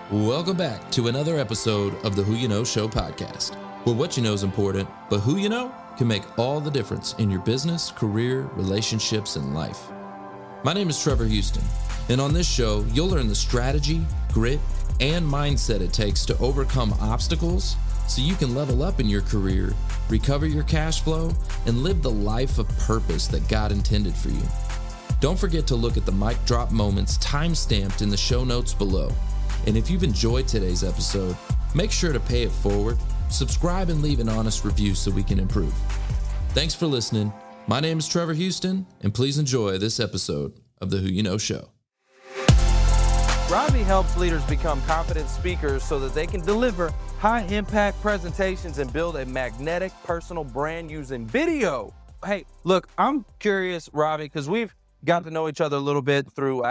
Welcome back to another episode of the Who You Know Show podcast, where what you know is important, but who you know can make all the difference in your business, career, relationships, and life. My name is Trevor Houston, and on this show, you'll learn the strategy, grit, and mindset it takes to overcome obstacles so you can level up in your career, recover your cash flow, and live the life of purpose that God intended for you. Don't forget to look at the mic drop moments time-stamped in the show notes below. And if you've enjoyed today's episode, make sure to pay it forward, subscribe, and leave an honest review so we can improve. Thanks for listening. My name is Trevor Houston, and please enjoy this episode of the Who You Know Show. Ravi helps leaders become confident speakers so that they can deliver high-impact presentations and build a magnetic personal brand using video. Hey, look, I'm curious, Ravi, because we've got to know each other a little bit through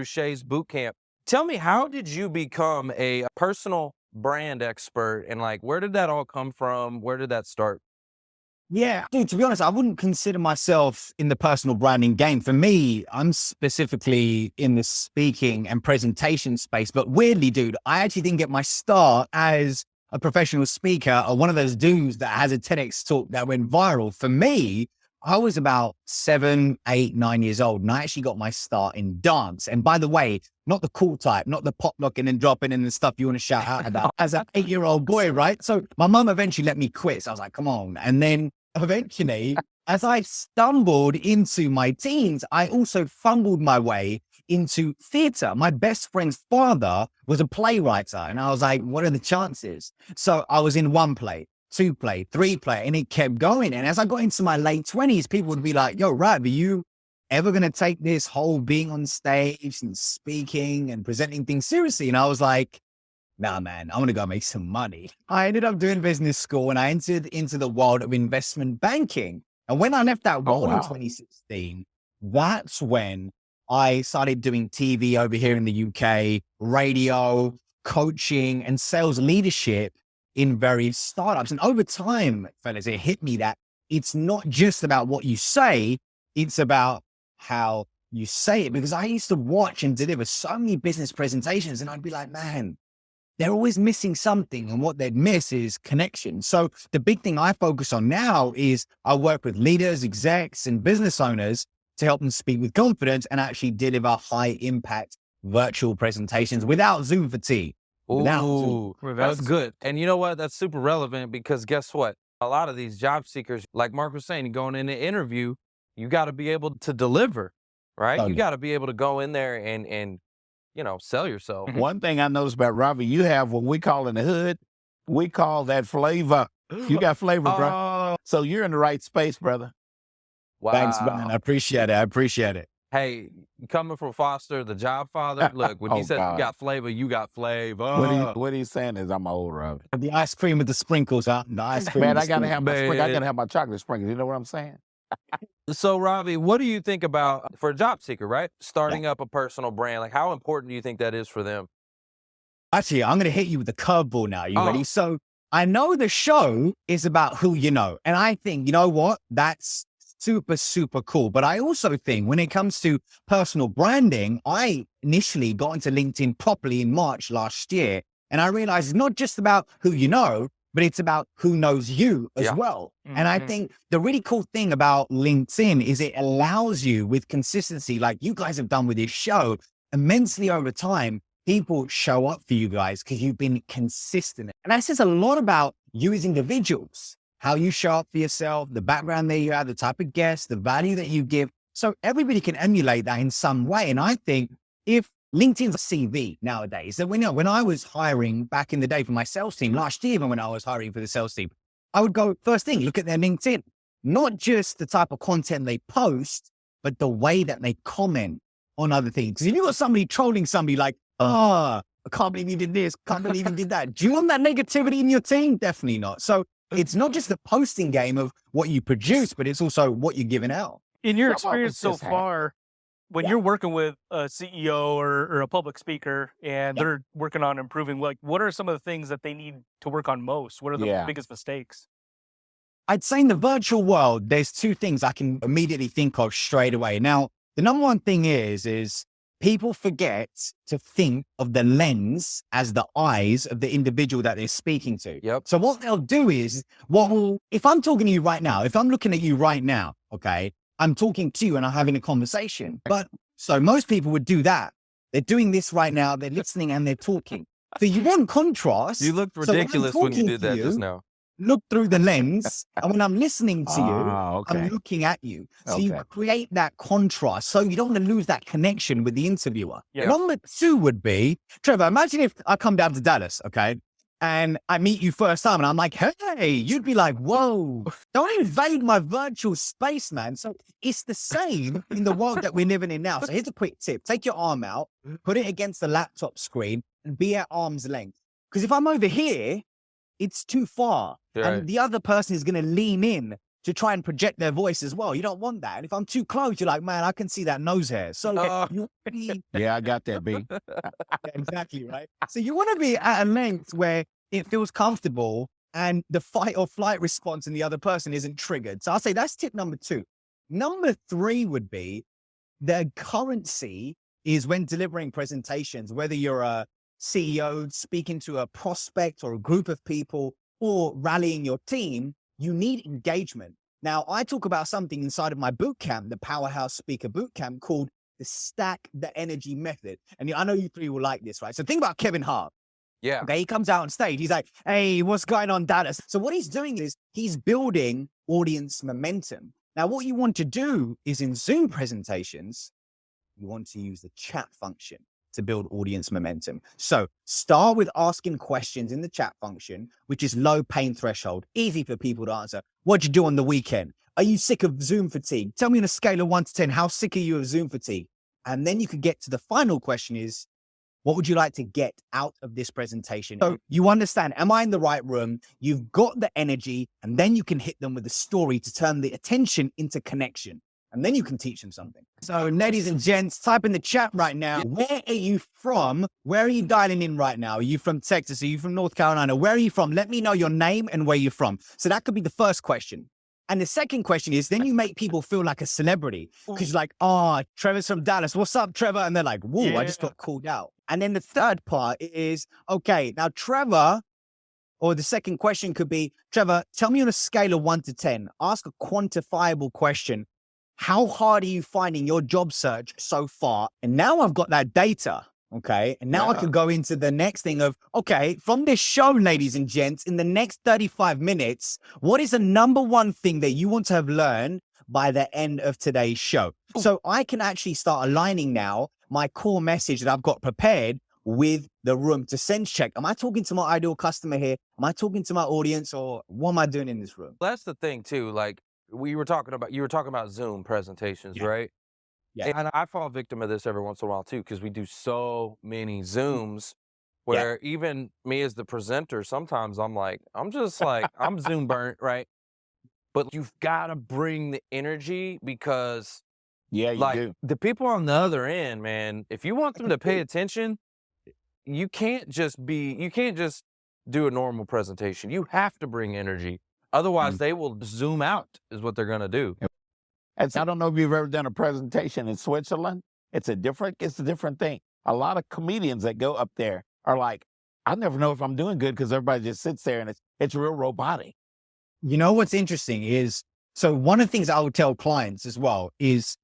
Shay's boot camp. Tell me, how did you become a personal brand expert, and where did that all come from? Where did that start? Yeah, dude, to be honest, I wouldn't consider myself in the personal branding game. For me, I'm specifically in the speaking and presentation space. But weirdly, dude, I actually didn't get my start as a professional speaker or one of those dudes that has a TEDx talk that went viral. For me, I was about 7, 8, 9 years old, and I actually got my start in dance. And by the way, not the cool type, not the pop locking and dropping and the stuff you want to shout out about as an 8-year-old boy, right? So my mum eventually let me quit. So I was like, come on. And then eventually, as I stumbled into my teens, I also fumbled my way into theater. My best friend's father was a playwright, and I was like, what are the chances? So I was in 1 play, 2 play, 3 play, and it kept going. And as I got into my late 20s, people would be like, yo, Rav, are you ever going to take this whole being on stage and speaking and presenting things seriously? And I was like, nah, man, I'm going to go make some money. I ended up doing business school, and I entered into the world of investment banking. And when I left that world in 2016, that's when I started doing TV over here in the UK, radio, coaching, and sales leadership in various startups. And over time, fellas, it hit me that it's not just about what you say, it's about how you say it. Because I used to watch and deliver so many business presentations, and I'd be like, man, they're always missing something. And what they'd miss is connection. So the big thing I focus on now is I work with leaders, execs, and business owners to help them speak with confidence and actually deliver high impact virtual presentations without Zoom fatigue. Ooh, that's good. And you know what? That's super relevant, because guess what? A lot of these job seekers, like Mark was saying, going in the interview, you got to be able to deliver, right? Totally. You got to be able to go in there and sell yourself. One thing I noticed about Ravi, you have what we call in the hood, we call that flavor. You got flavor, bro. So you're in the right space, brother. Wow. Thanks, man. I appreciate it. Hey, coming from Foster, the job father, look, when he said God. you got flavor, you got flavor. What he's saying is I'm old, Ravi. The ice cream with the sprinkles, huh? The ice cream. Man, with I the gotta sprinkles. have my Man. sprinkles. I gotta have my chocolate sprinkles. You know what I'm saying? So, Ravi, what do you think about, for a job seeker, right? Starting up a personal brand, how important do you think that is for them? Actually, I'm going to hit you with the curveball now. You Oh. ready? So I know the show is about who you know. And I think, you know what? That's super, super cool. But I also think when it comes to personal branding, I initially got into LinkedIn properly in March last year. And I realized it's not just about who you know, but it's about who knows you as well. Mm-hmm. And I think the really cool thing about LinkedIn is it allows you with consistency, like you guys have done with this show, immensely over time. People show up for you guys because you've been consistent. And that says a lot about you as individuals, how you show up for yourself, the background that you have, the type of guest, the value that you give. So everybody can emulate that in some way. And I think if LinkedIn's a CV nowadays, that when I was hiring back in the day for my sales team last year, even when I was hiring for the sales team, I would go first thing, look at their LinkedIn, not just the type of content they post, but the way that they comment on other things. Because if you got somebody trolling somebody like, I can't believe you did this, can't believe you did that. Do you want that negativity in your team? Definitely not. So it's not just the posting game of what you produce, but it's also what you're giving out. In your How about experience so this hat? far, when you're working with a CEO or a public speaker and they're working on improving, what are some of the things that they need to work on most? What are the biggest mistakes? I'd say in the virtual world, there's 2 things I can immediately think of straight away. Now, the number one thing is people forget to think of the lens as the eyes of the individual that they're speaking to. Yep. So what they'll do is, if I'm talking to you right now, if I'm looking at you right now, okay, I'm talking to you and I'm having a conversation. But so most people would do that. They're doing this right now. They're listening and they're talking. So you want contrast. You looked ridiculous when you did that just now. Look through the lens, and when I'm listening to you, I'm looking at you. So you create that contrast, so you don't want to lose that connection with the interviewer. Yeah. Number 2 would be, Trevor, imagine if I come down to Dallas, okay, and I meet you first time, and I'm like, hey, you'd be like, whoa, don't invade my virtual space, man. So it's the same in the world that we're living in now. So here's a quick tip. Take your arm out, put it against the laptop screen, and be at arm's length. Because if I'm over here, it's too far. Right. And the other person is going to lean in to try and project their voice as well. You don't want that. And if I'm too close, you're like, man, I can see that nose hair. So yeah, I got that, B. Exactly, right? So you want to be at a length where it feels comfortable and the fight or flight response in the other person isn't triggered. So I'll say that's tip number 2. Number 3 would be the currency is when delivering presentations, whether you're a CEO speaking to a prospect or a group of people or rallying your team, you need engagement. Now, I talk about something inside of my boot camp, the Powerhouse Speaker Boot Camp, called the Stack the Energy Method. And I know you 3 will like this, right? So think about Kevin Hart. Yeah. Okay, he comes out on stage. He's like, hey, what's going on, Dallas? So what he's doing is he's building audience momentum. Now, what you want to do is in Zoom presentations, you want to use the chat function to build audience momentum. So start with asking questions in the chat function, which is low pain threshold, easy for people to answer. What'd you do on the weekend? Are you sick of Zoom fatigue? Tell me on a scale of 1 to 10, how sick are you of Zoom fatigue? And then you could get to the final question is, what would you like to get out of this presentation? So you understand, am I in the right room? You've got the energy, and then you can hit them with a story to turn the attention into connection. And then you can teach them something. So ladies and gents, type in the chat right now. Where are you from? Where are you dialing in right now? Are you from Texas? Are you from North Carolina? Where are you from? Let me know your name and where you're from. So that could be the first question. And the second question is, then you make people feel like a celebrity. Because you're like, oh, Trevor's from Dallas. What's up, Trevor? And they're like, whoa, I just got called out. And then the third part is, okay, now Trevor, or the second question could be, Trevor, tell me on a scale of 1 to 10, ask a quantifiable question. How hard are you finding your job search so far? And now I've got that data, okay? And now I can go into the next thing of, okay, from this show, ladies and gents, in the next 35 minutes, what is the number 1 thing that you want to have learned by the end of today's show? So I can actually start aligning now my core message that I've got prepared with the room to sense check. Am I talking to my ideal customer here? Am I talking to my audience, or what am I doing in this room? That's the thing too, like, you were talking about Zoom presentations, right? Yeah. And I fall victim of this every once in a while too, because we do so many Zooms where even me as the presenter, sometimes I'm just like, I'm Zoom burnt, right? But you've got to bring the energy because you do. The people on the other end, man, if you want them to pay attention, you can't just do a normal presentation. You have to bring energy. Otherwise, they will zoom out, is what they're going to do. I don't know if you've ever done a presentation in Switzerland. It's a different thing. A lot of comedians that go up there are like, I never know if I'm doing good because everybody just sits there and it's real robotic. You know what's interesting is, so one of the things I would tell clients as well is,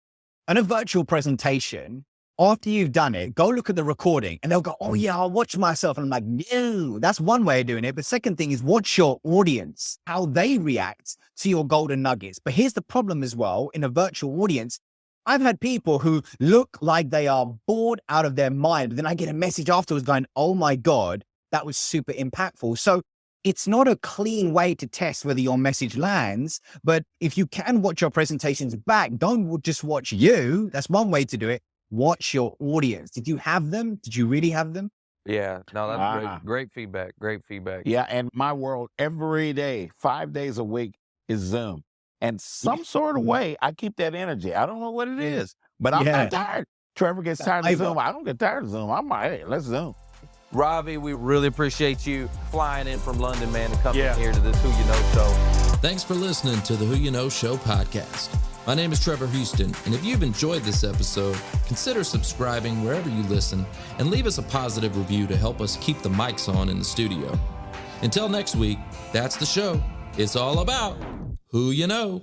in a virtual presentation, after you've done it, go look at the recording and they'll go, oh yeah, I'll watch myself. And I'm like, no, that's one way of doing it. But second thing is watch your audience, how they react to your golden nuggets. But here's the problem as well in a virtual audience. I've had people who look like they are bored out of their mind. But then I get a message afterwards going, oh my God, that was super impactful. So it's not a clean way to test whether your message lands. But if you can watch your presentations back, don't just watch you. That's one way to do it. Watch your audience. Did you have them? Did you really have them? Yeah, no, that's great feedback. Great feedback. Yeah, and my world every day, 5 days a week is Zoom. And some sort of way, I keep that energy. I don't know what it is, but I'm not tired. Trevor gets tired of Zoom. I don't get tired of Zoom. I'm like, hey, let's Zoom. Ravi, we really appreciate you flying in from London, man, to come in here to this Who You Know show. Thanks for listening to the Who You Know Show podcast. My name is Trevor Houston, and if you've enjoyed this episode, consider subscribing wherever you listen and leave us a positive review to help us keep the mics on in the studio. Until next week, that's the show. It's all about who you know.